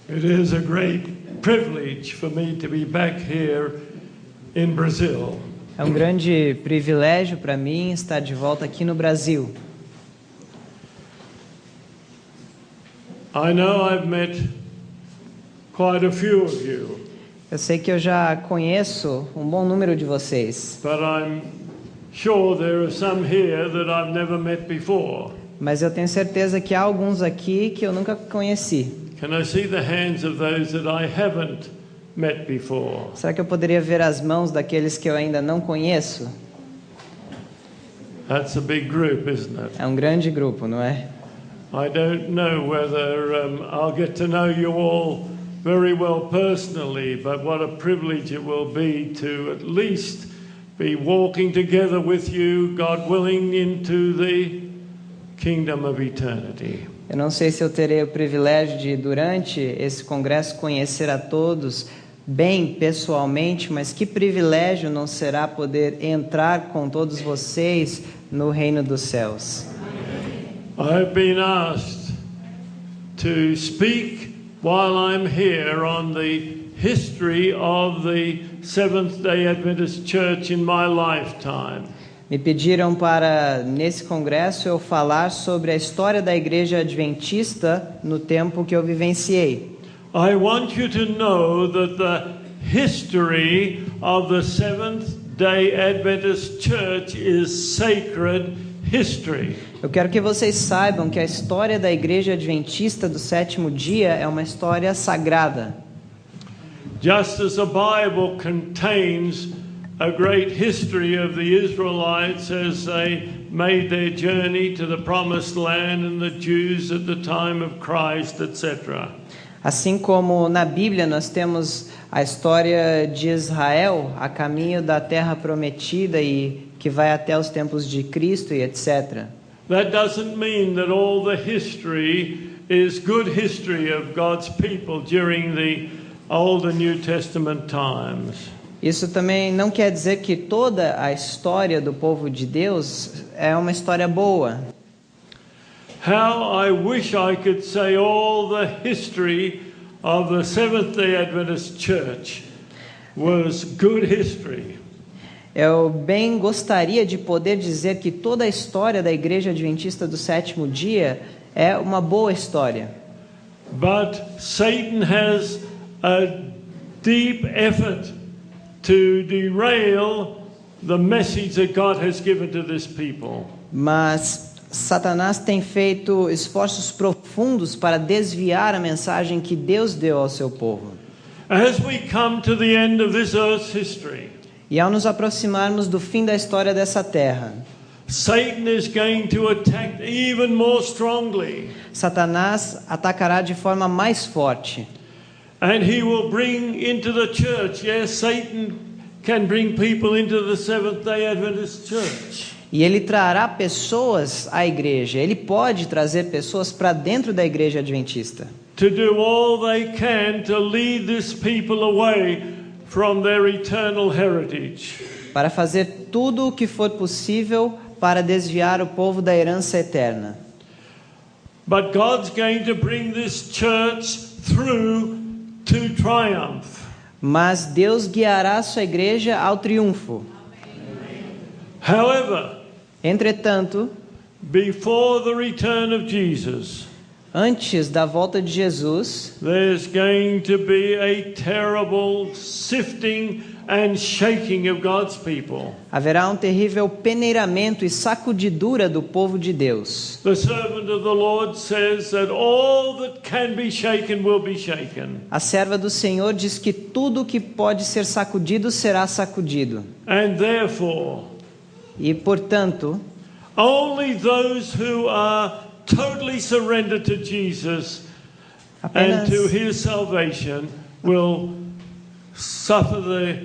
It is a great privilege for me to be back here in Brazil. É um grande privilégio para mim estar de volta aqui no Brasil. I know I've met quite a few of you. Eu sei que eu já conheço um bom número de vocês, But I'm sure there are some here that I've never met before. mas eu tenho certeza que há alguns aqui que eu nunca conheci. Can I see the hands of those that I haven't met before? Será que eu poderia ver as mãos daqueles que eu ainda não conheço? That's a big group, isn't it? É um grande grupo, não é? I don't know whether I'll get to know you all very well personally, but what a privilege it will be to at least be walking together with you, God willing, into the kingdom of eternity. Eu não sei se eu terei o privilégio de, durante esse congresso, conhecer a todos bem pessoalmente, mas que privilégio não será poder entrar com todos vocês no reino dos céus. I've been asked to speak while I'm here on the history of the Seventh-day Adventist Church in my lifetime. Me pediram para, nesse congresso, eu falar sobre a história da Igreja Adventista no tempo que eu vivenciei. I want you to know that the history of the Seventh-day Adventist Church is sacred history. Eu quero que vocês saibam que a história da Igreja Adventista do Sétimo Dia é uma história sagrada. Just as the Bible contains a great history of the Israelites as they made their journey to the promised land and the Jews at the time of Christ, etc. Assim como na Bíblia nós temos a história de Israel a caminho da terra prometida e que vai até os tempos de Cristo e etc. That doesn't mean that all the history is good history of God's people during the Old and New Testament times. Isso também não quer dizer que toda a história do povo de Deus é uma história boa. How I wish I could say all the history of the Seventh-day Adventist Church was good history. Eu bem gostaria de poder dizer que toda a história da Igreja Adventista do Sétimo Dia é uma boa história. But Satan has a deep effort to derail the message that God has given to this people. Mas Satanás tem feito esforços profundos para desviar a mensagem que Deus deu ao seu povo. As we come to the end of this earth's history, E ao nos aproximarmos do fim da história dessa terra, Satan is going to attack even more strongly. Satanás atacará de forma mais forte. And he will bring into the church, yes, Satan can bring people into the Seventh-day Adventist Church. E ele trará pessoas à igreja. Ele pode trazer pessoas para dentro da igreja adventista. To do all they can to lead this people away from their eternal heritage. Para fazer tudo o que for possível para desviar o povo da herança eterna. But God's going to bring this church through to triumph. Mas Deus guiará a sua igreja ao triunfo. However, Entretanto, before the return of Jesus, antes da volta de Jesus, there's going to be a terrible sifting and shaking of God's people. haverá um terrível peneiramento e sacudidura do povo de Deus. The servant of the Lord says that all that can be shaken will be shaken. A serva do Senhor diz que tudo que pode ser sacudido será sacudido. And therefore, E, portanto, only those who are totally surrendered to Jesus and apenas, to his salvation will suffer the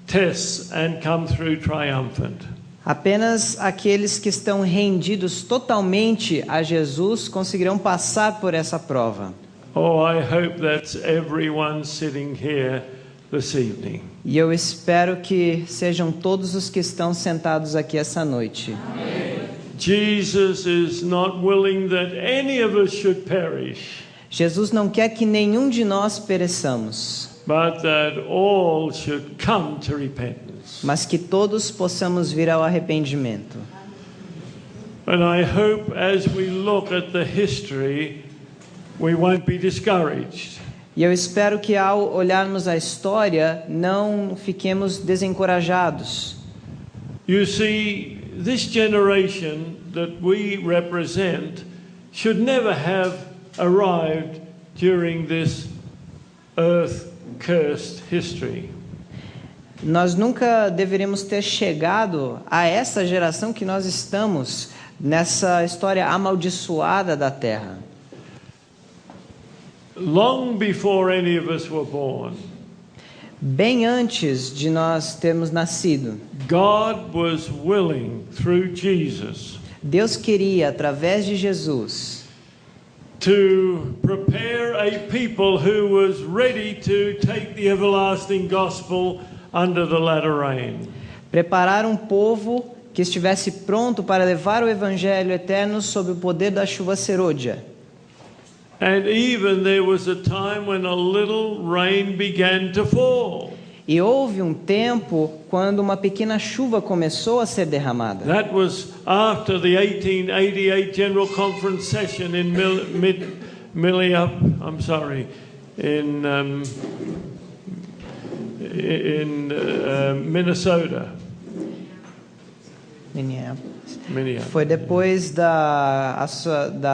tests and come through triumphant. apenas aqueles que estão rendidos totalmente a Jesus conseguirão passar por essa prova. Oh, I hope that's everyone sitting here this evening. E eu espero que sejam todos os que estão sentados aqui essa noite. Jesus is not willing that any of us should perish. Jesus não quer que nenhum de nós pereçamos, but that all should come to repentance. mas que todos possamos vir ao arrependimento. And I hope as we look at the history, we won't be discouraged. E eu espero que ao olharmos a história, não fiquemos desencorajados. You see, this generation that we represent should never have arrived during this earth-cursed history. Nós nunca deveríamos ter chegado a essa geração que nós estamos, nessa história amaldiçoada da Terra. Long before any of us were born, Bem antes de nós termos nascido, God was willing, through Jesus, Deus queria, através de Jesus, to prepare a people who was ready to take the everlasting gospel under the latter rain. preparar um povo que estivesse pronto para levar o Evangelho eterno sob o poder da chuva serôdia. And even there was a time when a little rain began to fall. E houve um tempo quando uma pequena chuva começou a ser derramada. That was after the 1888 General Conference session in Minnesota. Minneapolis. Foi depois da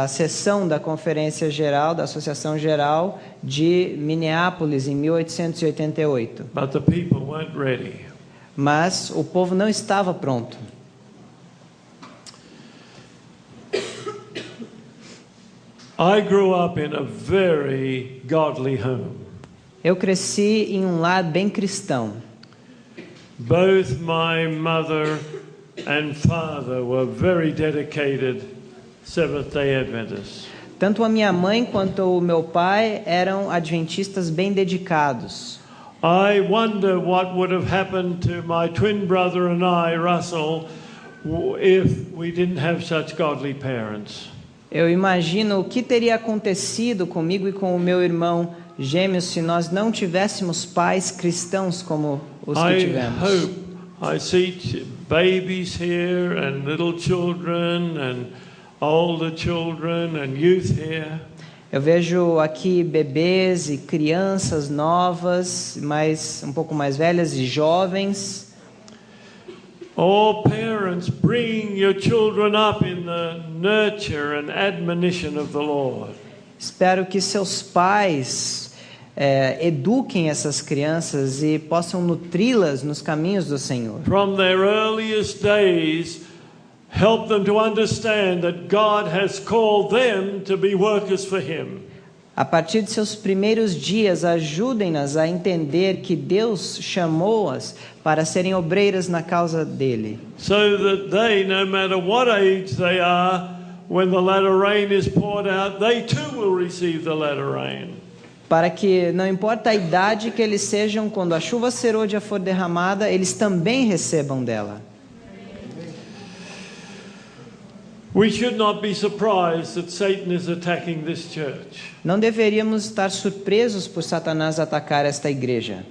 sessão da Conferência Geral, da Associação Geral de Minneapolis, em 1888. But the people weren't ready. Mas o povo não estava pronto. I grew up in a very godly home. Eu cresci em um lar bem cristão. Both my mother and father were very dedicated Seventh-day Adventists. Tanto a minha mãe quanto o meu pai eram adventistas bem dedicados. I wonder what would have happened to my twin brother and I, Russell, if we didn't have such godly parents. Eu imagino o que teria acontecido comigo e com o meu irmão gêmeo se nós não tivéssemos pais cristãos como os que tivemos. I see babies here and little children and older children and youth here. Eu vejo aqui bebês e crianças novas, um pouco mais velhas e jovens. All parents, bring your children up in the nurture and admonition of the Lord. Espero que seus pais eduquem essas crianças e possam nutri-las nos caminhos do Senhor. From their earliest days, help them to understand that God has called them to be workers for Him. A partir de seus primeiros dias, ajudem-nas a entender que Deus chamou-as para serem obreiras na causa dele. So that they, no matter what age they are, when the latter rain is poured out, they too will receive the latter rain. Para que, não importa a idade que eles sejam, quando a chuva serôdia for derramada, eles também recebam dela. We should not be surprised that Satan is attacking this church. Não deveríamos estar surpresos por Satanás atacar esta igreja.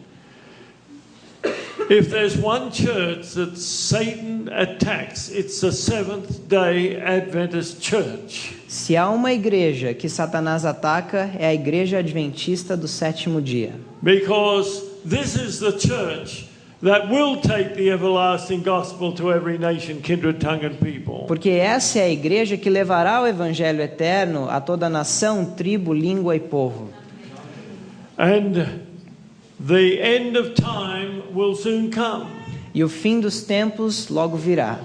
If there's one church that Satan attacks, it's the Seventh-day Adventist Church. Se há uma igreja que Satanás ataca, é a igreja adventista do sétimo dia. Because this is the church that will take the everlasting gospel to every nation, kindred, tongue and people. Porque essa é a igreja que levará o evangelho eterno a toda nação, tribo, língua e povo. And the end of time will soon come. E o fim dos tempos logo virá.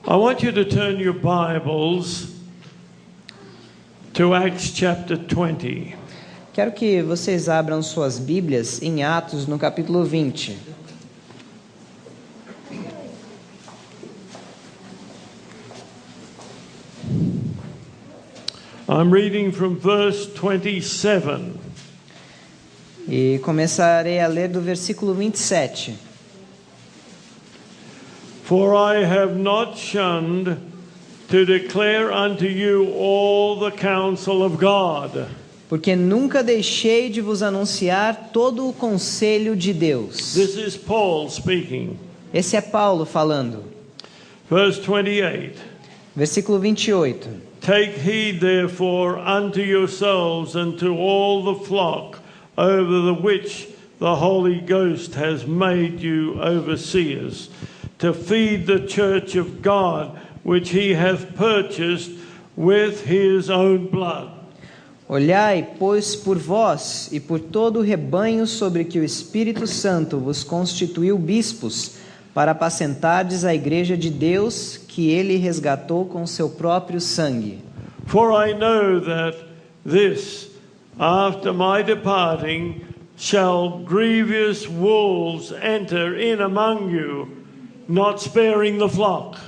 I want you to turn your Bibles to Acts chapter 20. Quero que vocês abram suas Bíblias em Atos, no capítulo 20. I'm reading from verse 27. E começarei a ler do versículo 27. For I have not shunned to declare unto you all the counsel of God. Porque nunca deixei de vos anunciar todo o conselho de Deus. This is Paul speaking. Esse é Paulo falando. Verse 28. Versículo 28. Take heed therefore unto yourselves and to all the flock over the which the Holy Ghost has made you overseers, to feed the church of God, which he hath purchased with his own blood. Olhai, pois, por vós e por todo o rebanho sobre que o Espírito Santo vos constituiu bispos, para apacentardes a igreja de Deus, que ele resgatou com seu próprio sangue. For I know that this, after my departing, shall grievous wolves enter in among you, not sparing the flock.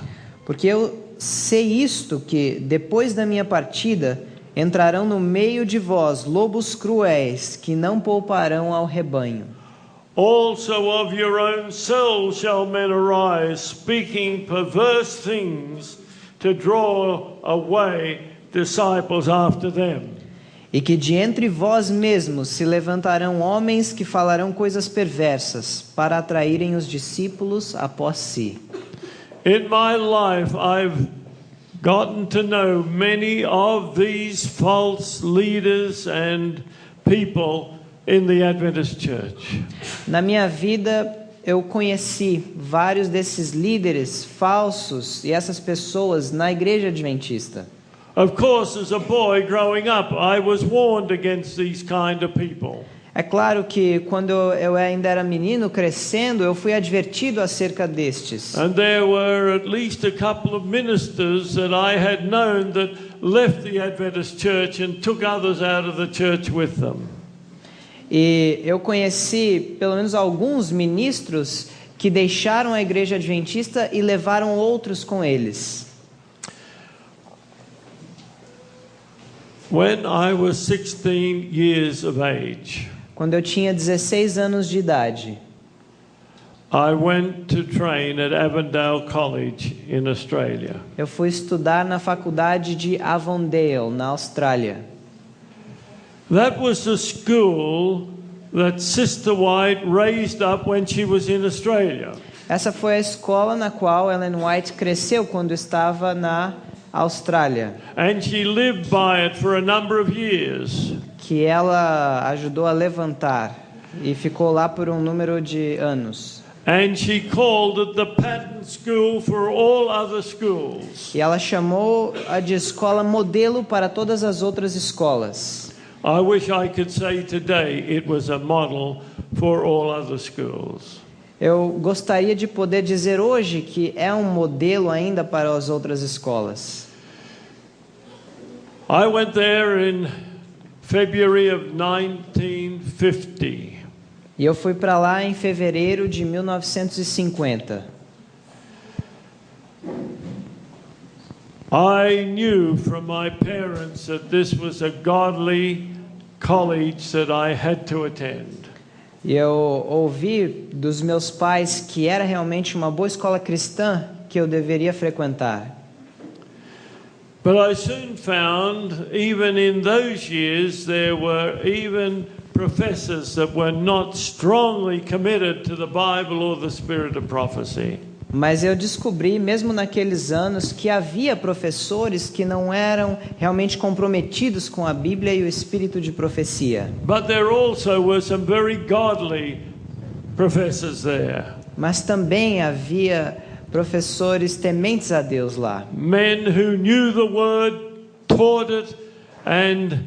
Porque eu sei isto, que depois da minha partida entrarão no meio de vós lobos cruéis, que não pouparão ao rebanho. Also of your own selves shall men arise, speaking perverse things, to draw away disciples after them. E que de entre vós mesmos se levantarão homens que falarão coisas perversas, para atraírem os discípulos após si. In my life I've gotten to know many of these false leaders and people in the Adventist Church. Na minha vida, eu conheci vários desses líderes falsos e essas pessoas na igreja adventista. Of course, as a boy growing up, I was warned against these kind of people. É claro que quando eu ainda era menino, crescendo, eu fui advertido acerca destes. And there were at least a couple of ministers that I had known that left the Adventist Church and took others out of the church with them. E eu conheci pelo menos alguns ministros que deixaram a igreja adventista e levaram outros com eles. When I was 16 years of age, Quando eu tinha 16 anos de idade, I went to train at Avondale College in Australia. eu fui estudar na faculdade de Avondale, na Austrália. That was the school that Sister White raised up when she was in Australia. Essa foi a escola na qual Ellen White cresceu quando estava na Austrália, And she lived by it for a number of years. que ela ajudou a levantar e ficou lá por um número de anos. And she called it the pattern school for all other schools. E ela chamou a de escola modelo para todas as outras escolas. I wish I could say today it was a model for all other schools. Eu gostaria de poder dizer hoje que é um modelo ainda para as outras escolas. I went there in February of 1950. E eu fui para lá em fevereiro de 1950. I knew from my parents that this was a godly college that I had to attend. E eu ouvi dos meus pais que era realmente uma boa escola cristã que eu deveria frequentar. But I soon found, even in those years, there were even professors that were not strongly committed to the Bible or the spirit of prophecy. Mas eu descobri, mesmo naqueles anos, que havia professores que não eram realmente comprometidos com a Bíblia e o espírito de profecia. But there also were some very godly professors there. Mas também havia professores tementes a Deus lá. Men who knew the word, taught it, and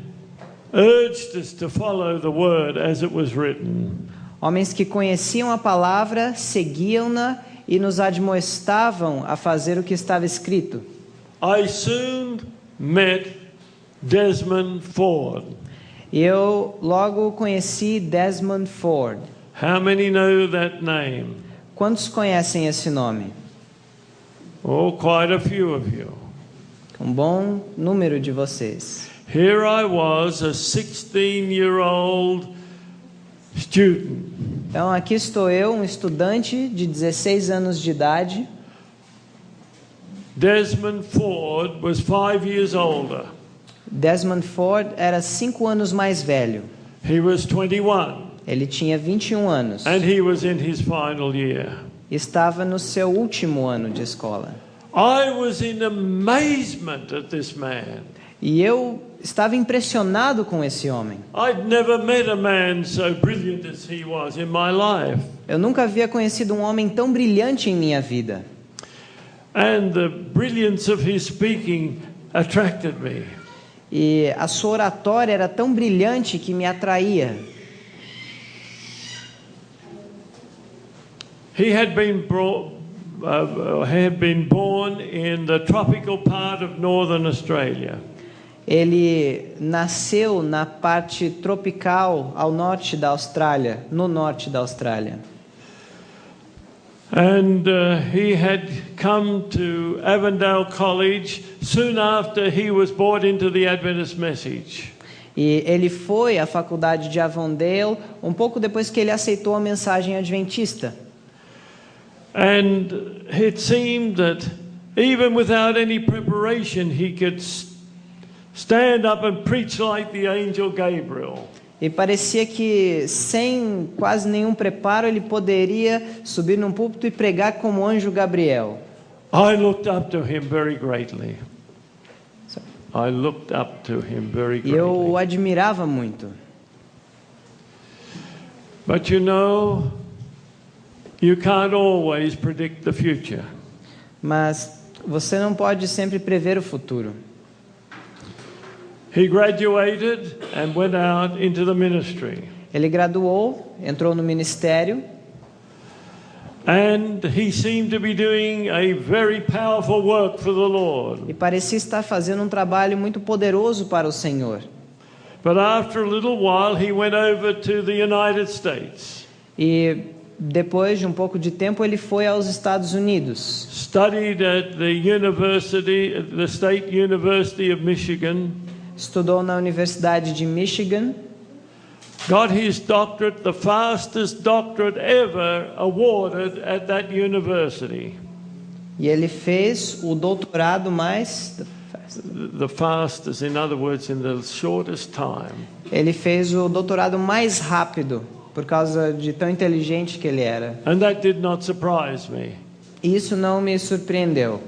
urged us to follow the word as it was written. Homens que conheciam a palavra, seguiam-na e nos admoestavam a fazer o que estava escrito. I soon met Desmond Ford. E eu logo conheci Desmond Ford. How many know that name? Quantos conhecem esse nome? Oh, quite a few of you. Um bom número de vocês. Here I was, a 16-year-old student. Então aqui estou eu, um estudante de 16 anos de idade, Desmond Ford was 5 years older. Desmond Ford era 5 anos mais velho. He was 21. Ele tinha 21 anos. And he was in his final year. Estava no seu último ano de escola. I was in amazement at this man. E eu estava impressionado com esse homem. I'd never met a man so brilliant as he was in my life. Eu nunca havia conhecido um homem tão brilhante em minha vida. And the brilliance of his speaking attracted me. E a sua oratória era tão brilhante que me atraía. He had been born in the tropical part of northern Australia. Ele nasceu na parte tropical ao norte da Austrália, no norte da Austrália. And he had come to Avondale College soon after he was brought into the Adventist message. E ele foi à faculdade de Avondale um pouco depois que ele aceitou a mensagem adventista. And it seemed that even without any preparation he could stand up and preach like the angel Gabriel. E parecia que sem quase nenhum preparo ele poderia subir num púlpito e pregar como o anjo Gabriel. I looked up to him very greatly. I looked up to him very E eu o greatly. admirava muito. But you know, you can't always predict the future. Mas você não pode sempre prever o futuro. He graduated and went out into the ministry. Ele graduou, entrou no ministério. And he seemed to be doing a very powerful work for the Lord. E parecia estar fazendo um trabalho muito poderoso para o Senhor. But after a little while he went over to the United States. E depois de um pouco de tempo ele foi aos Estados Unidos. Studied at the university, the State University of Michigan. Estudou na Universidade de Michigan. Got his doctorate, the fastest doctorate ever awarded at that university. E ele fez o doutorado mais... The fastest, in other words, in the shortest time. Ele fez o doutorado mais rápido, por causa de tão inteligente que ele era. And that did not surprise me. Isso não me surpreendeu.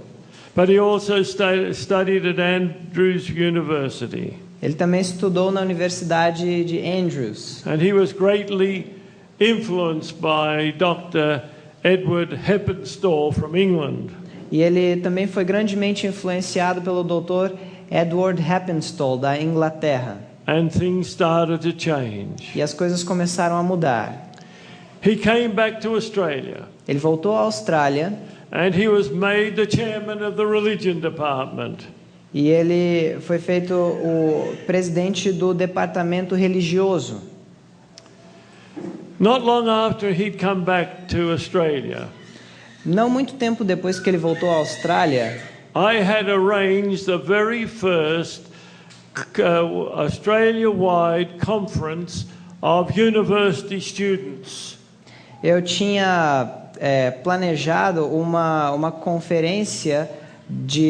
But he also studied at Andrews University. Ele também estudou na Universidade de Andrews. And he was greatly influenced by Dr. Edward Heppenstall from England. E ele também foi grandemente influenciado pelo Dr. Edward Heppenstall, da Inglaterra. And things started to change. E as coisas começaram a mudar. He came back to Australia. Ele voltou à Austrália. And he was made the chairman of the religion department. E ele foi feito o presidente do departamento religioso. Not long after he'd come back to Australia, Não muito tempo depois que ele voltou à Austrália, I had arranged the very first Australia-wide conference of university students. eu tinha planejado uma conferência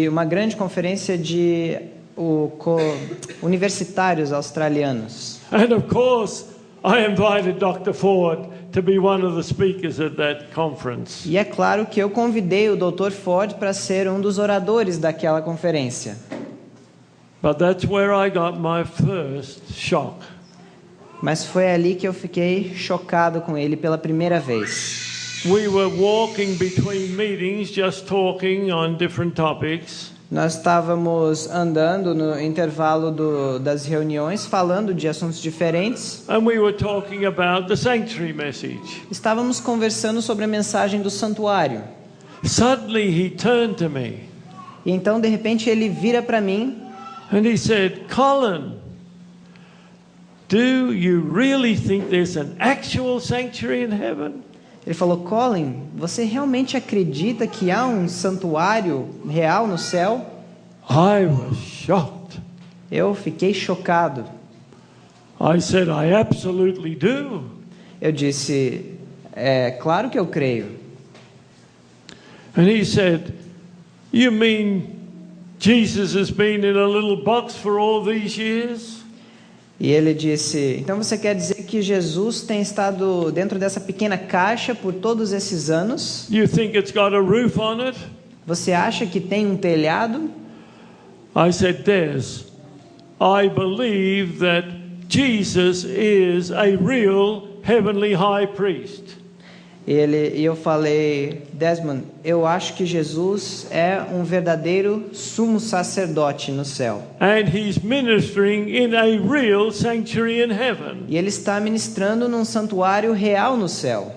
uma grande conferência de universitários australianos. And of course, I invited Dr. Ford to be one of the speakers at that conference. E é claro que eu convidei o Dr. Ford para ser um dos oradores daquela conferência. But that's where I got my first shock. Mas foi ali que eu fiquei chocado com ele pela primeira vez. We were walking between meetings, just talking on different topics. Nós estávamos andando no intervalo das reuniões, falando de assuntos diferentes. And we were talking about the sanctuary message. Estávamos conversando sobre a mensagem do santuário. Suddenly he turned to me. E então, de repente, ele vira para mim. And he said, Colin, do you really think there's an actual sanctuary in heaven? Ele falou, Colin, você realmente acredita que há um santuário real no céu? I was shocked. Eu fiquei chocado. I said, I absolutely do. Eu disse, claro que eu creio. And he said, You mean Jesus has been in a little box for all these years? E ele disse: então você quer dizer que Jesus tem estado dentro dessa pequena caixa por todos esses anos? You think it's got a roof on it? Você acha que tem um telhado? I said, Des, I believe that Jesus is a real heavenly high priest. E eu falei: Desmond, eu acho que Jesus é um verdadeiro sumo sacerdote no céu. And he's ministering in a real sanctuary in heaven. E ele está ministrando num santuário real no céu.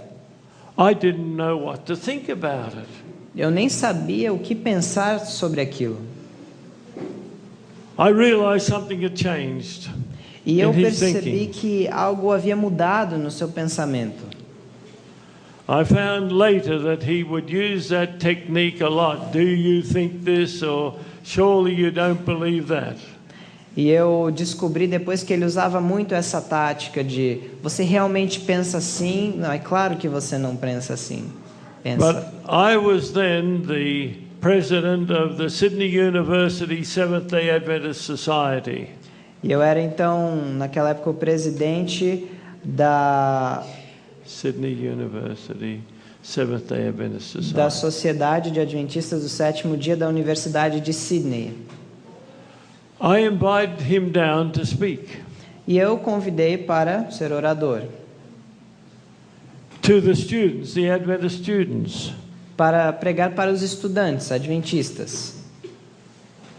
I didn't know what to think about it. Eu nem sabia o que pensar sobre aquilo. I realized something had changed E eu in his percebi thinking. que algo havia mudado no seu pensamento. I found later that he would use that technique a lot. Do you think this, or surely you don't believe that? E eu descobri depois que ele usava muito essa tática de: você realmente pensa assim? Não, é claro que você não pensa assim. But Pensa. I was then the president of the Sydney University Seventh-day Adventist Society. E eu era então, naquela época, o presidente da Sydney University Seventh-day Adventist da Society. Sociedade de Adventistas do Sétimo Dia da Universidade de Sydney. I invited him down to speak E eu o convidei para ser orador, to the students, the Adventist students. para pregar para os estudantes adventistas.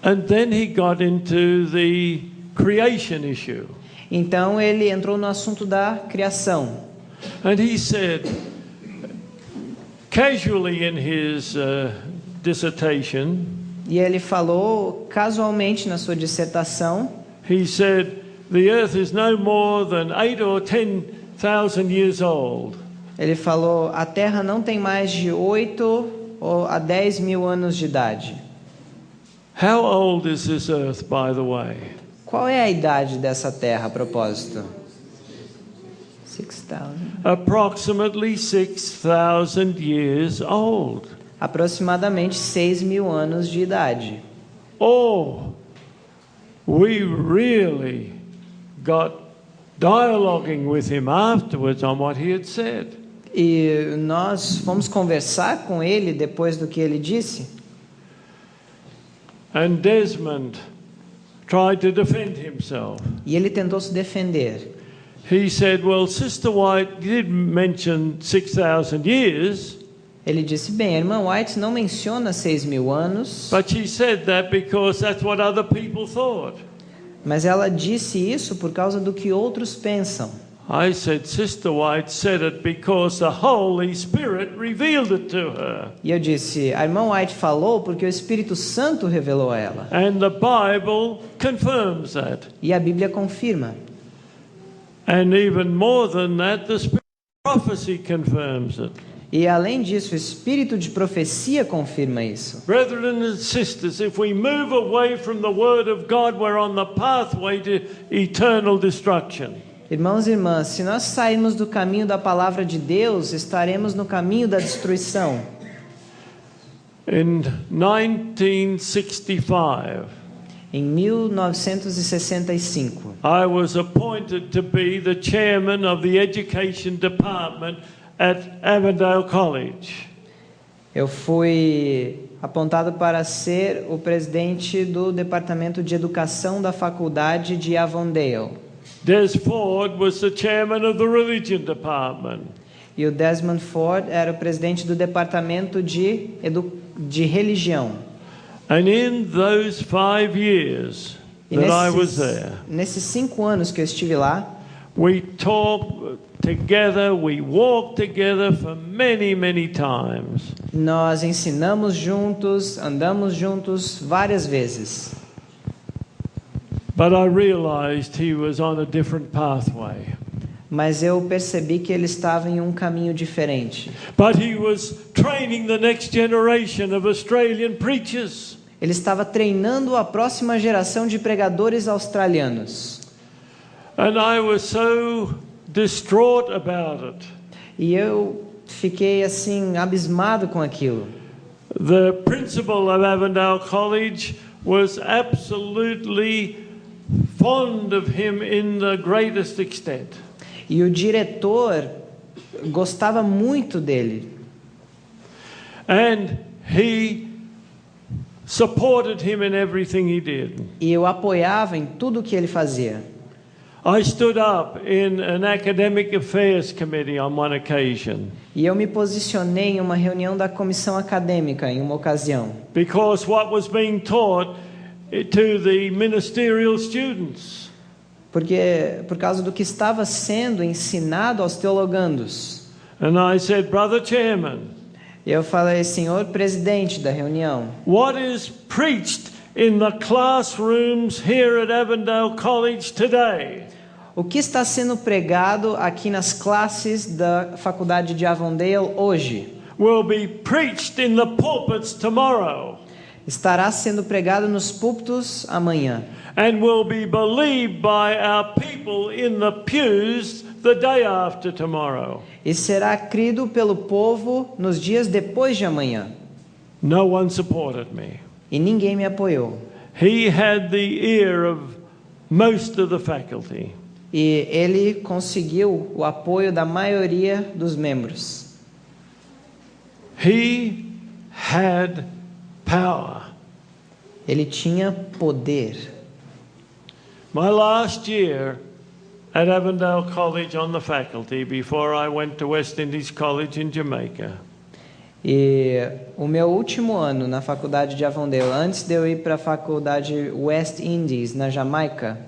And then he got into the creation issue. Então ele entrou no assunto da criação. And he said, casually in his dissertation, E ele falou casualmente na sua dissertação, he said, the earth is no more than 8 or 10,000 years old. ele falou: a Terra não tem mais de 8 a 10 mil anos de idade. How old is this earth, by the way? Qual é a idade dessa Terra, a propósito? 6,000. Approximately 6,000 years old. Aproximadamente 6 mil anos de idade. Oh, we really got dialoguing with him afterwards on what he had said. E nós fomos conversar com ele depois do que ele disse. And Desmond tried to defend himself. E ele tentou se defender. He said, well, Sister White did mention 6,000 years, Ele disse: bem, a irmã White não menciona 6 mil anos, but she said that because that's what other people thought. mas ela disse isso por causa do que outros pensam. I said, Sister White said it because the Holy Spirit revealed it to her. E eu disse: a irmã White falou porque o Espírito Santo revelou a ela. And the Bible confirms that. E a Bíblia confirma. And even more than that, the Spirit of prophecy confirms it. E além disso, o Espírito de profecia confirma isso. Brethren and sisters, if we move away from the Word of God, we're on the pathway to eternal destruction. Irmãos e irmãs, se nós sairmos do caminho da palavra de Deus, estaremos no caminho da destruição. In 1965, Em 1965, I was appointed to be the chairman of the Education Department at Avondale College. eu fui apontado para ser o presidente do Departamento de Educação da Faculdade de Avondale. Des Ford was the chairman of the Religion Department. E o Desmond Ford era o presidente do Departamento de Religião. And in those 5 years E that I was there, nesses 5 anos que eu estive lá, we talked together, we walked together for many, many times. nós ensinamos juntos, andamos juntos várias vezes. But I realized he was on a different pathway. Mas eu percebi que ele estava em um caminho diferente. But he was training the next generation of Australian preachers. Ele estava treinando a próxima geração de pregadores australianos. And I was so distraught about it. E eu fiquei assim abismado com aquilo. The principal of Avondale College was absolutely fond of him in the greatest extent. E o diretor gostava muito dele. And he supported him in everything he did. E eu apoiava em tudo que ele fazia. I stood up in an academic affairs committee on one occasion. E eu me posicionei em uma reunião da comissão acadêmica em uma ocasião. Because what was being taught to the ministerial students. Porque por causa do que estava sendo ensinado aos teologandos. And I said, Brother Chairman, Eu falei, senhor presidente da reunião, what is preached in the classrooms here at Avondale College today? o que está sendo pregado aqui nas classes da faculdade de Avondale hoje? Will be preached in the pulpits tomorrow. Estará sendo pregado nos púlpitos amanhã. And will be believed by our people in the pews the day after tomorrow. E será crido pelo povo nos dias depois de amanhã. No one supported me. E ninguém me apoiou. He had the ear of most of the faculty. E ele conseguiu o apoio da maioria dos membros. He had power. Ele tinha poder. My last year at Avondale College on the faculty before I went to West Indies College in Jamaica. E o meu último ano na faculdade de Avondale, antes de eu ir para a faculdade West Indies, na Jamaica,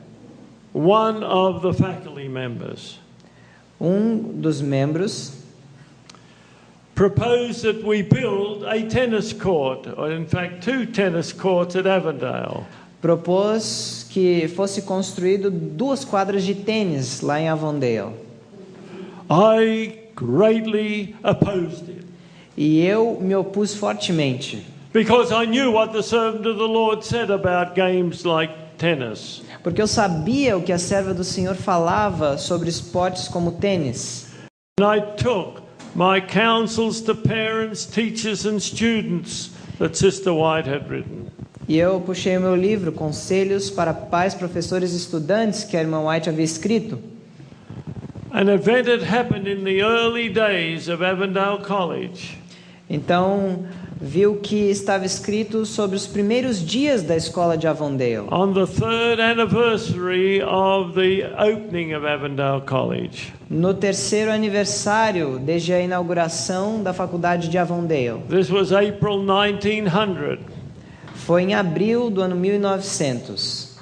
one of the faculty members dos membros proposed that we build a tennis court, or in fact 2 tennis courts at Avondale. propôs que fosse construído 2 quadras de tênis lá em Avondale. I greatly opposed it. E eu me opus fortemente. Because I knew what the servant of the Lord said about games like tennis. Porque eu sabia o que a serva do Senhor falava sobre esportes como tênis. And I took my counsels to parents, teachers and students that Sister White had written. E eu puxei o meu livro, Conselhos para Pais, Professores e Estudantes, que a irmã White havia escrito. An event had happened in the early days of Avondale College. Então, viu que estava escrito sobre os primeiros dias da escola de Avondale. On the 3rd anniversary of the opening of Avondale College. No 3º aniversário desde a inauguração da faculdade de Avondale. This was April 1900. Foi em abril do ano 1900.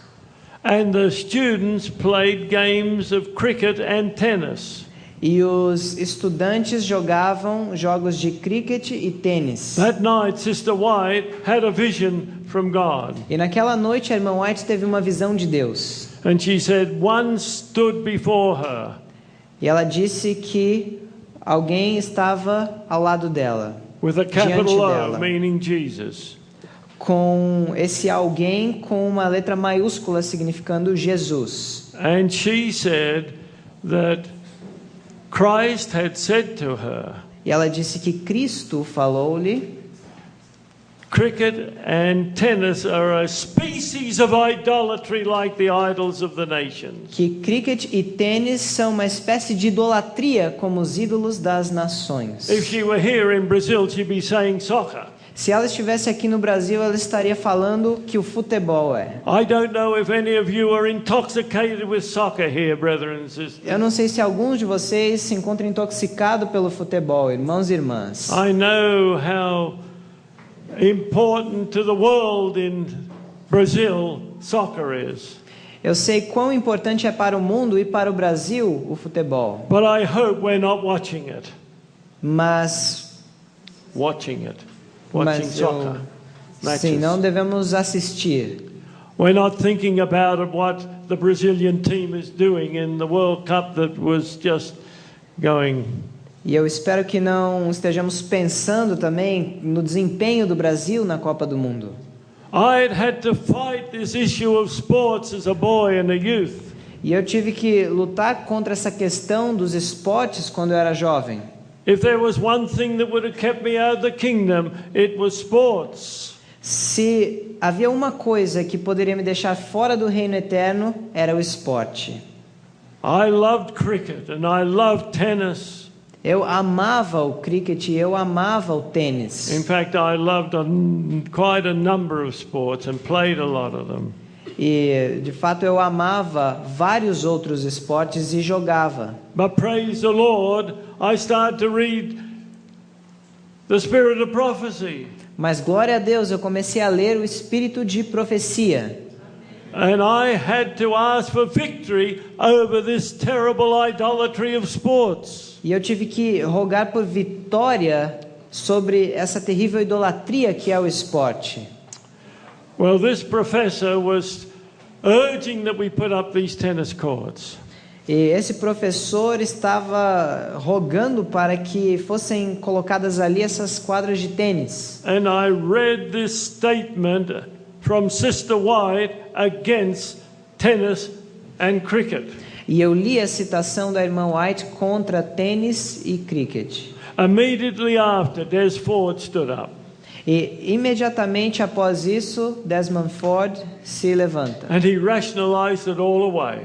And the students played games of cricket and tennis. E os estudantes jogavam jogos de cricket e tênis. That night, Sister White had a vision from God. E naquela noite a irmã White teve uma visão de Deus. And she said, one stood before her. E ela disse que alguém estava ao lado dela, With a diante capital O, dela, meaning Jesus. com esse alguém com uma letra maiúscula significando Jesus. And she said that Christ had said to her, E ela disse que Cristo falou-lhe: cricket and tennis are a species of idolatry like the idols of the nations. que cricket e tênis são uma espécie de idolatria como os ídolos das nações. If she were here in Brazil, she'd be saying soccer. Se ela estivesse aqui no Brasil, ela estaria falando que o futebol é. I don't know if any of you are intoxicated with soccer here, brethren and sisters. Eu não sei se alguns de vocês se encontram intoxicados pelo futebol, irmãos e irmãs. I know how important to the world in Brazil soccer is. Eu sei quão importante é para o mundo e para o Brasil o futebol. But I hope we're not watching it. Mas Watching soccer matches. sim, não devemos assistir. We're not thinking about what the Brazilian team is doing in the World Cup that was just going. E eu espero que não estejamos pensando também no desempenho do Brasil na Copa do Mundo. I had to fight this issue of sports as a boy and a youth. E eu tive que lutar contra essa questão dos esportes quando eu era jovem. If there was one thing that would have kept me out of the kingdom, it was sports. Se havia uma coisa que poderia me deixar fora do reino eterno, era o esporte. I loved cricket and I loved tennis. Eu amava o cricket, eu amava o tênis. In fact, I loved quite a number of sports and played a lot of them. E, de fato, eu amava vários outros esportes e jogava. But praise the Lord, I started to read the spirit of prophecy. Mas, glória a Deus, eu comecei a ler o espírito de profecia. And I had to ask for victory over this terrible idolatry of sports. E eu tive que rogar por vitória sobre essa terrível idolatria que é o esporte. Well, this professor was urging that we put up these tennis courts. E esse professor estava rogando para que fossem colocadas ali essas quadras de tênis. And I read this statement from Sister White against tennis and cricket. E eu li a citação da irmã White contra tênis e cricket. Immediately after, Des Ford stood up. E imediatamente após isso, Desmond Ford se levanta. And he rationalized it all away.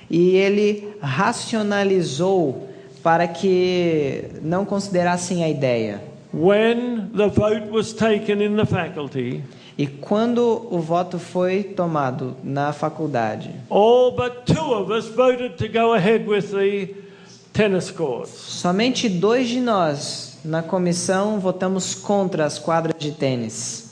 E ele racionalizou para que não considerassem a ideia. When the vote was taken in the faculty, E quando o voto foi tomado na faculdade, all but 2 of us voted to go ahead with the tennis courts. somente 2 de nós na comissão votamos contra as quadras de tênis.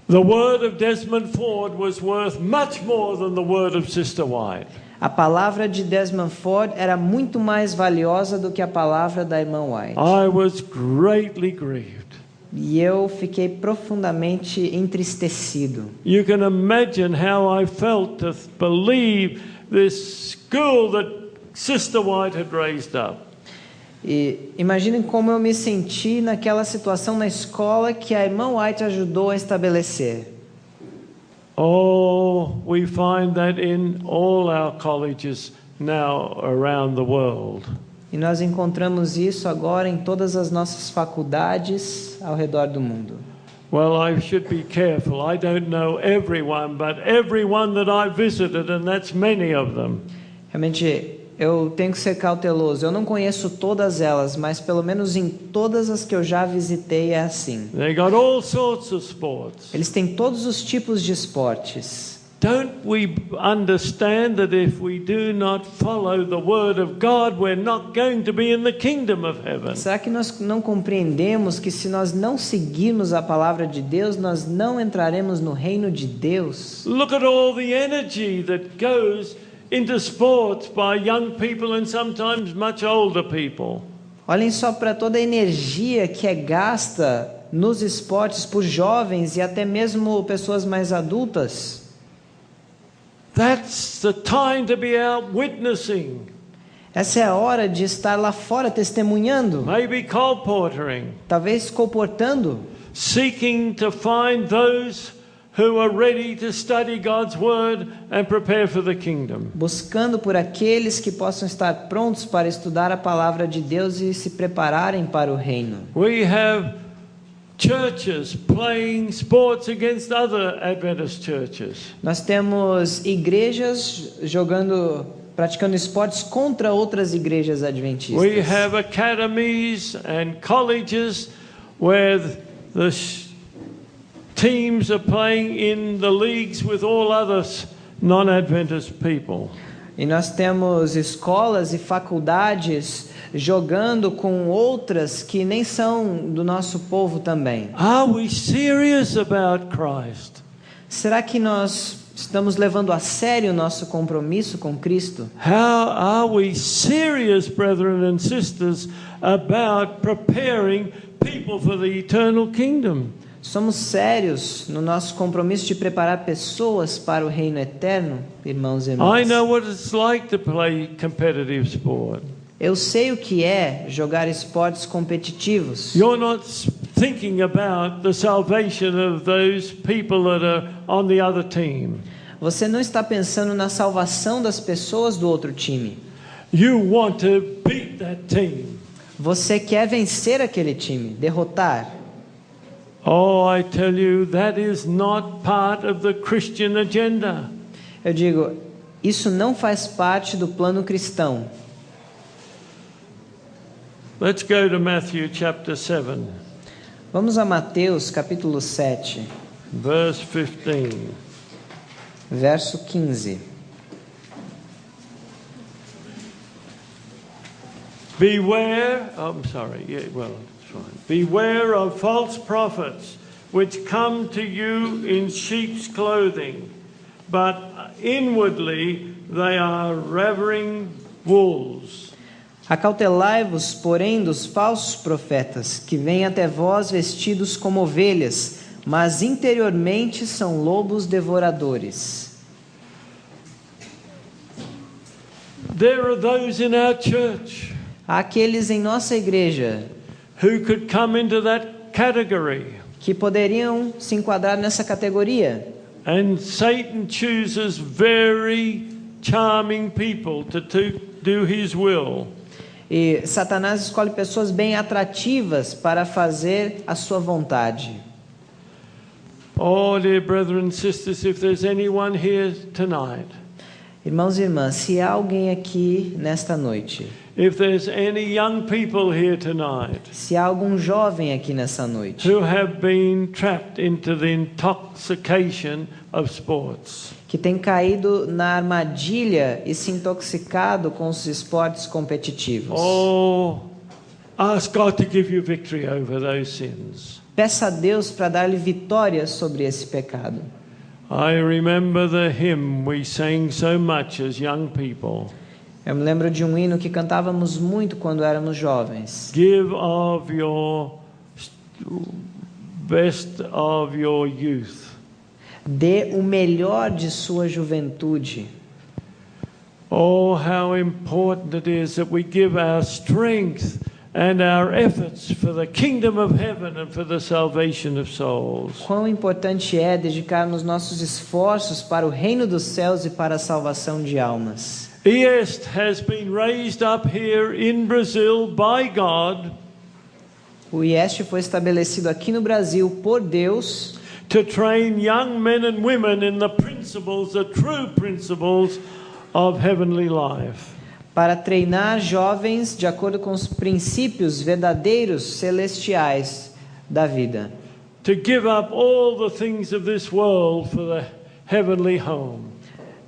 The word of Desmond Ford was worth much more than the word of Sister White. A palavra de Desmond Ford era muito mais valiosa do que a palavra da irmã White. I was greatly grieved. E eu fiquei profundamente entristecido. You can imagine how I felt to believe this school that Sister White had raised up. E imaginem como eu me senti naquela situação na escola que a irmã White ajudou a estabelecer. Oh, we find that in all our colleges now around the world. E nós encontramos isso agora em todas as nossas faculdades ao redor do mundo. Well, I should be careful. I don't know everyone, but everyone that I visited, and that's many of them. Realmente, eu tenho que ser cauteloso. Eu não conheço todas elas, mas pelo menos em todas as que eu já visitei é assim. They got all sorts of sports. Eles têm todos os tipos de esportes. Don't we understand that if we do not follow the word of God, we're not going to be in the kingdom of heaven? Será que nós não compreendemos que se nós não seguirmos a palavra de Deus, nós não entraremos no reino de Deus? Look at all the energy that goes into sports by young people and sometimes much older people. Olhem só para toda a energia que é gasta nos esportes por jovens e até mesmo pessoas mais adultas. That's the time to be out witnessing. Essa é a hora de estar lá fora testemunhando, Maybe colportering, talvez comportando, seeking to find those who are ready to study God's word and prepare for the kingdom. buscando por aqueles que possam estar prontos para estudar a palavra de Deus e se prepararem para o reino. We have churches playing sports against other Adventist churches. Nós temos igrejas praticando esportes contra outras igrejas adventistas. We have academies and colleges where the teams are playing in the leagues with all other non-Adventist people. E nós temos escolas e faculdades jogando com outras que nem são do nosso povo também. Are we serious about Christ? Será que nós estamos levando a sério o nosso compromisso com Cristo? How are we serious, brethren and sisters, about preparing people for the eternal kingdom? Somos sérios no nosso compromisso de preparar pessoas para o reino eterno, irmãos e irmãs? I know what it's like to play competitive sport. Eu sei o que é jogar esportes competitivos. You're not thinking about the salvation of those people that are on the other team. Você não está pensando na salvação das pessoas do outro time. You want to beat that team. Você quer vencer aquele time, derrotar. Oh, I tell you, that is not part of the Christian agenda. Eu digo, isso não faz parte do plano cristão. Let's go to Matthew chapter 7, Vamos a Mateus capítulo 7, verse 15. verso 15. Beware, I'm sorry, yeah, well, it's fine. Beware of false prophets, which come to you in sheep's clothing, but inwardly they are ravening wolves. Acautelai-vos, porém, dos falsos profetas, que vêm até vós vestidos como ovelhas, mas interiormente são lobos devoradores. There are those in our church Há aqueles em nossa igreja who could come into that category. que poderiam se enquadrar nessa categoria. And Satan chooses very charming people to do his will. E Satanás escolhe pessoas bem atrativas para fazer a sua vontade. Oh, dear brethren and sisters, if there's anyone here tonight, Irmãos e irmãs, se há alguém aqui nesta noite, if there's any young people here tonight se há algum jovem aqui nessa noite who have been trapped into the intoxication of sports, que tem caído na armadilha e se intoxicado com os esportes competitivos, oh, ask God to give you victory over those sins. peça a Deus para dar-lhe vitória sobre esse pecado. I remember the hymn we sang so much as young people. Eu me lembro de um hino que cantávamos muito quando éramos jovens. Give of your best of your youth. Dê o melhor de sua juventude. Oh, how important it is that we give our strength and our efforts for the kingdom of heaven and for the salvation of souls. Quão importante é dedicarmos nossos esforços para o reino dos céus e para a salvação de almas. EST has been raised up here in Brazil by God O IEST foi estabelecido aqui no Brasil por Deus to train young men and women in the principles, the true principles of heavenly life. para treinar jovens de acordo com os princípios verdadeiros celestiais da vida. To give up all the things of this world for the heavenly home.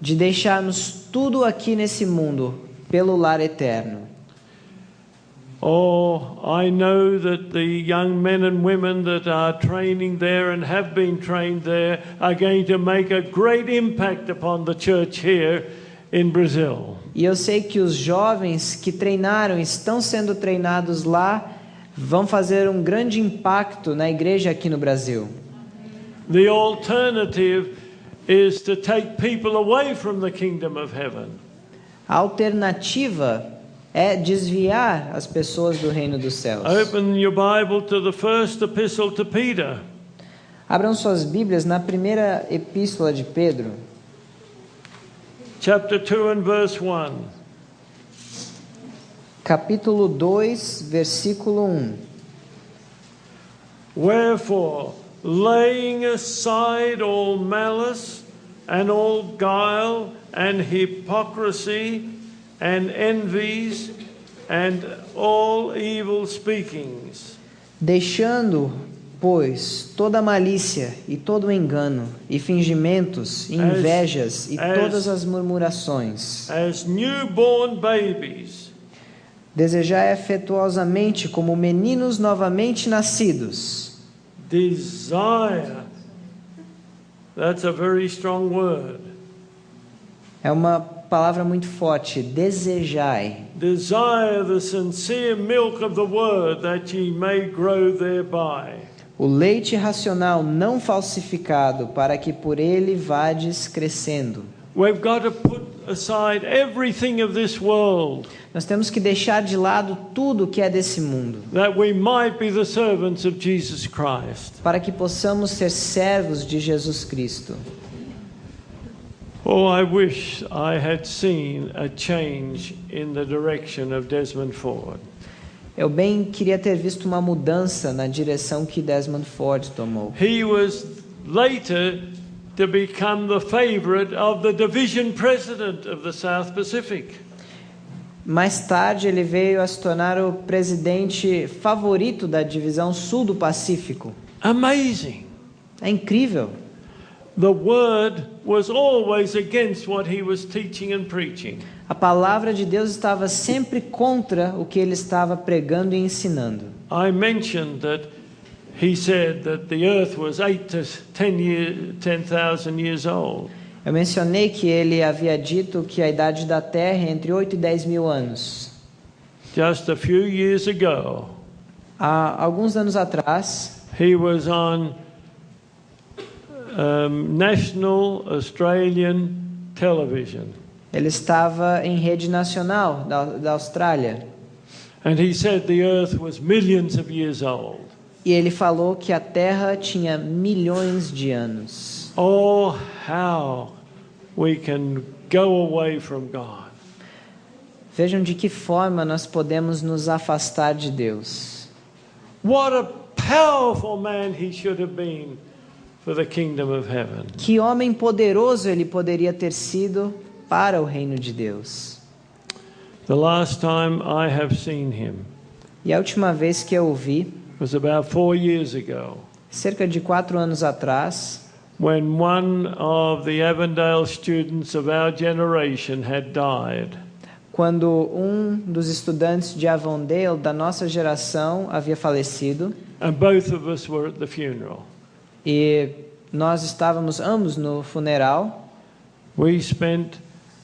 De deixarmos tudo aqui nesse mundo pelo lar eterno. Oh, I know that the young men and women that are training there and have been trained there are going to make a great impact upon the church here in Brazil. E eu sei que os jovens que treinaram, estão sendo treinados lá, vão fazer um grande impacto na igreja aqui no Brasil. The alternative is to take people away from the kingdom of heaven. A alternativa é desviar as pessoas do reino dos céus. Open your Bible to the first epistle to Peter. Abram suas Bíblias na primeira epístola de Pedro, Chapter 2 and verse 1. capítulo 2, versículo 1. Wherefore, laying aside all malice and all guile and hypocrisy and envies and all evil speakings. Deixando, pois, toda malícia e todo engano, e fingimentos, e invejas, e todas as murmurações, As newborn babies, desejai afetuosamente como meninos novamente nascidos. desire. That's a very strong word. É uma palavra muito forte, desejai. Desire the sincere milk of the word that ye may grow thereby. O leite racional não falsificado, para que por ele vades crescendo. We've got to put aside everything of this world Nós temos que deixar de lado tudo que é desse mundo, that we might be the servants of Jesus Christ. para que possamos ser servos de Jesus Cristo. Oh, I wish I had seen a change in the direction of Desmond Ford. Eu bem queria ter visto uma mudança na direção que Desmond Ford tomou. He was later to become the favorite of the division president of the South Pacific. Mais tarde, ele veio a se tornar o presidente favorito da divisão sul do Pacífico. Amazing. É incrível. The word was always against what he was teaching and preaching. A palavra de Deus estava sempre contra o que ele estava pregando e ensinando. I mentioned that he said that the earth was 8 to 10,000 years old. Eu mencionei que ele havia dito que a idade da Terra é entre 8 e 10 mil anos. Just a few years ago, Há alguns anos atrás, he was on national Australian television. ele estava em rede nacional da Austrália. And he said the earth was millions of years old. E ele falou que a Terra tinha milhões de anos. Oh, how we can go away from God. Vejam de que forma nós podemos nos afastar de Deus. What a powerful man he should have been for the kingdom of heaven. Que homem poderoso ele poderia ter sido para o reino de Deus. The last time I have seen him E a última vez que eu o vi, was about 4 years ago, cerca de 4 anos atrás, when one of the Avondale students of our generation had died. quando um dos estudantes de Avondale da nossa geração havia falecido, And both of us were at the funeral. e nós estávamos ambos no funeral. We spent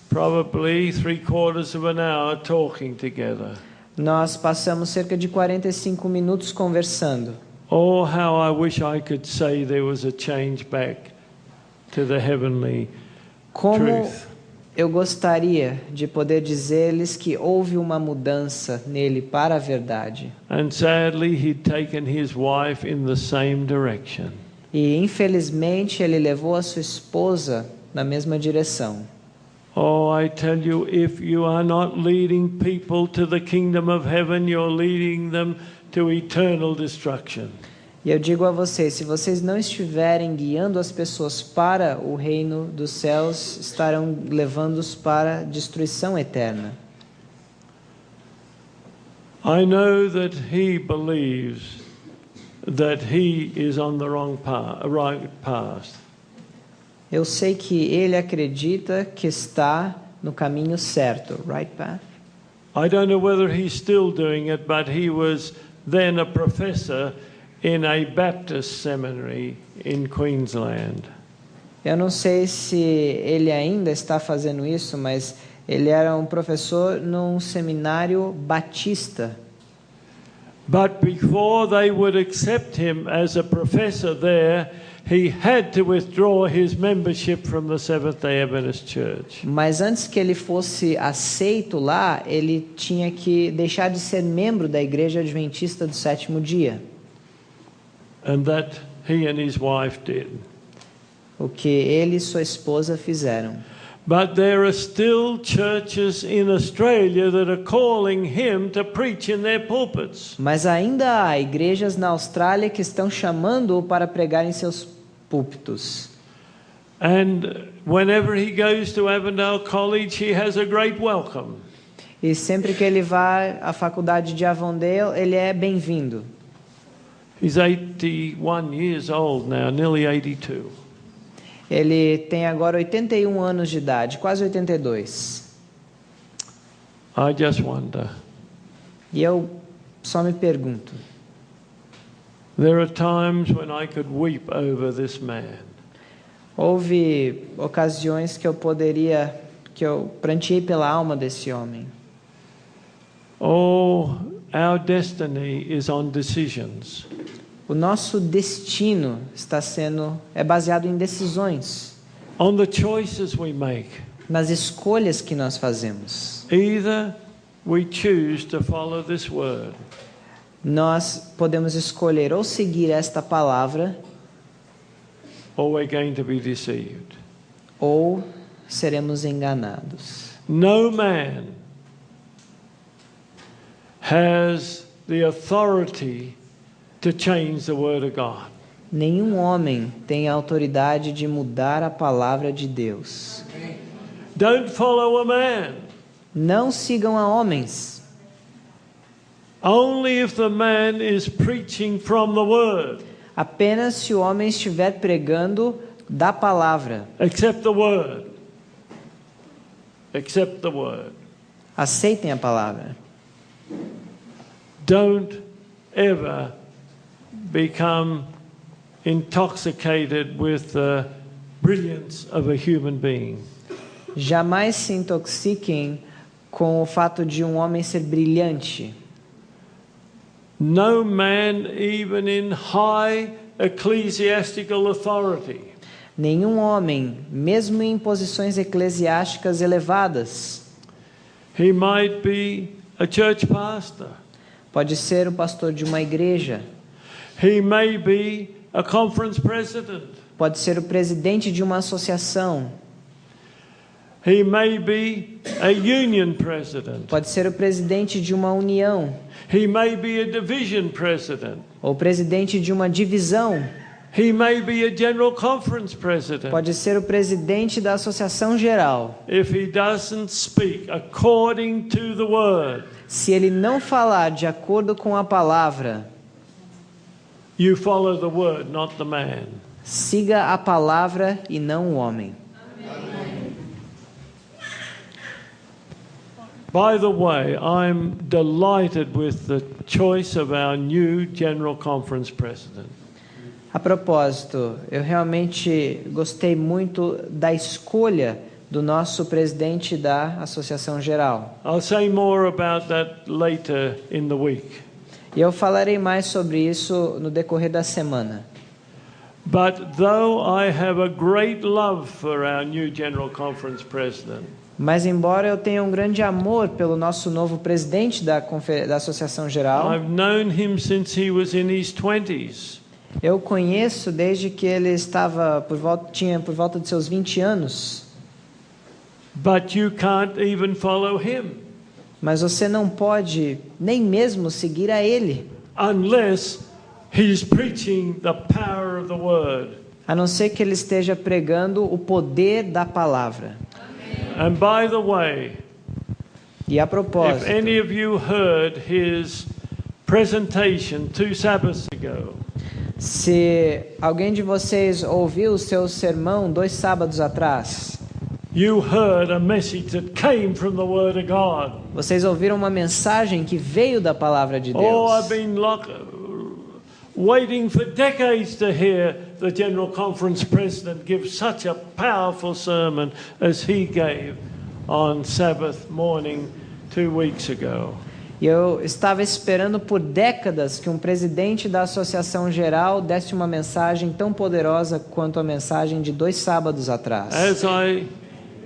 probably 3/4 of an hour talking together. Nós passamos cerca de 45 minutos conversando. Oh, how I wish I could say there was a change back to the heavenly Como truth. eu gostaria de poder dizer-lhes que houve uma mudança nele para a verdade. And sadly, he'd taken his wife in the same direction. E infelizmente ele levou a sua esposa na mesma direção. Oh, I tell you, if you are not leading people to the kingdom of heaven, you're leading them to eternal destruction. E eu digo a vocês, se vocês não estiverem guiando as pessoas para o reino dos céus, estarão levando-os para a destruição eterna. I know that he believes that he is on the right path. Eu sei que ele acredita que está no caminho certo, right path. I don't know whether he's still doing it, but he was then a professor in a Baptist seminary in Queensland. Eu não sei se ele ainda está fazendo isso, mas ele era um professor num seminário batista. But before they would accept him as a professor there, he had to withdraw his membership from the Seventh-day Adventist Church. Mas antes que ele fosse aceito lá, ele tinha que deixar de ser membro da Igreja Adventista do Sétimo Dia. And that he and his wife did. O que ele e sua esposa fizeram. But there are still churches in Australia that are calling him to preach in their pulpits. Mas ainda há igrejas na Austrália que estão chamando-o para pregar em seus púlpitos. And whenever he goes to Avondale College, he has a great welcome. E sempre que ele vai à faculdade de Avondale, ele é bem-vindo. He's 81 years old now, nearly 82. Ele tem agora 81 anos de idade, quase 82. I just wonder. E eu só me pergunto, There are times when I could weep over this man. houve ocasiões que eu pranteei pela alma desse homem. Oh, our destiny is on decisions. O nosso destino é baseado em decisões, On the choices we make. nas escolhas que nós fazemos. Either we choose to follow this word, Nós podemos escolher ou seguir esta palavra or we're going to be deceived. ou seremos enganados. No man has the authority to change the Word of God. Nenhum homem tem a autoridade de mudar a palavra de Deus. Don't follow a man. Não sigam a homens. Only if the man is preaching from the Word. Apenas se o homem estiver pregando da palavra. Accept the Word. Accept the Word. Aceitem a palavra. Don't ever become intoxicated with the brilliance of a human being. Jamais se intoxiquem com o fato de um homem ser brilhante. No man, even in high ecclesiastical authority, Nenhum homem, mesmo em posições eclesiásticas elevadas, he might be a church pastor, pode ser o pastor de uma igreja, he may be a conference president, pode ser o presidente de uma associação, he may be a union president, pode ser o presidente de uma união, he may be a division president, ou presidente de uma divisão, he may be a general conference president. pode ser o presidente da associação geral. If he doesn't speak according to the word, Se ele não falar de acordo com a palavra, you follow the word, not the man. siga a palavra e não o homem. By the way, I'm delighted with the choice of our new General Conference President. A propósito, eu realmente gostei muito da escolha do nosso presidente da Associação Geral. I'll say more about that later in the week. E eu falarei mais sobre isso no decorrer da semana. But though I have a great love for our new General Conference President, Mas embora eu tenha um grande amor pelo nosso novo presidente da Associação Geral, I've known him since he was in his 20s. eu conheço desde que ele estava tinha por volta de seus 20 anos. But you can't even follow him Mas você não pode nem mesmo seguir a ele, unless he's preaching the power of the word. a não ser que ele esteja pregando o poder da palavra. And by the way, E a if propósito, any of you heard his presentation 2 Sabbaths ago, se alguém de vocês ouviu o seu sermão 2 sábados atrás, you heard a message that came from the Word of God. vocês ouviram uma mensagem que veio da palavra de Oh, I've Deus. been waiting for decades to hear the General Conference President give such a powerful sermon as he gave on Sabbath morning 2 weeks ago. E eu estava esperando por décadas que um presidente da Associação Geral desse uma mensagem tão poderosa quanto a mensagem de 2 sábados atrás. As I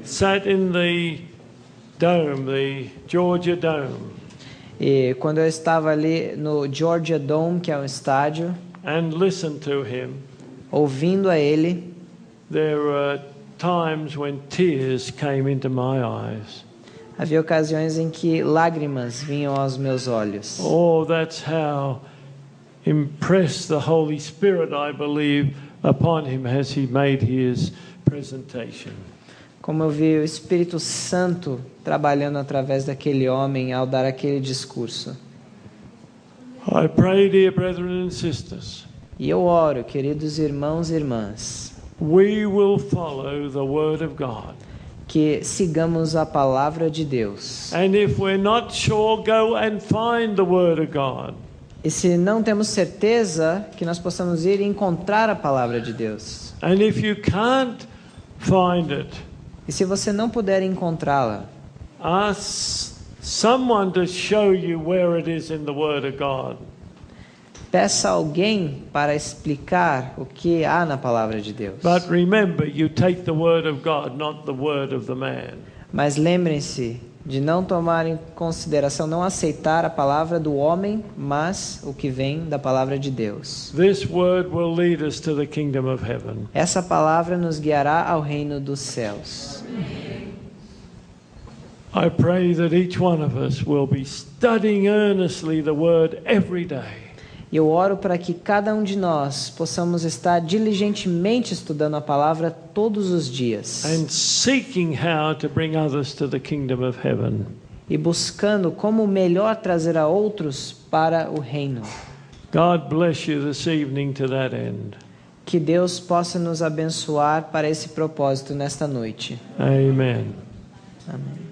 sat in the dome, the Georgia Dome, E quando eu estava ali no Georgia Dome, que é um estádio, and listened to him, ouvindo a ele, there were times when tears came into my eyes. havia ocasiões em que lágrimas vinham aos meus olhos. Oh, that's how impressed the Holy Spirit, I believe, upon him as he made his presentation. Como eu vi o Espírito Santo trabalhando através daquele homem ao dar aquele discurso. I pray, dear brethren and sisters, E eu oro, queridos irmãos e irmãs, we will follow the Word of God. que sigamos a palavra de Deus. And if we're not sure, go and find the Word of God. E se não temos certeza, que nós possamos ir e encontrar a palavra de Deus. And if you can't find it, E se você não puder encontrá-la, ask someone to show you where it is in the Word of God. peça alguém para explicar o que há na palavra de Deus. But remember, you take the Word of God, not the word of the man. Mas lembrem-se de não tomar em consideração, não aceitar a palavra do homem, mas o que vem da palavra de Deus. This word will lead us to the kingdom of heaven. Essa palavra nos guiará ao reino dos céus. I pray that each one of us will be studying earnestly the word every day. Eu oro para que cada um de nós possamos estar diligentemente estudando a palavra todos os dias. And seeking how to bring others to the kingdom of heaven. E buscando como melhor trazer a outros para o reino. God bless you this evening to that end. Que Deus possa nos abençoar para esse propósito nesta noite. Amen. Amém.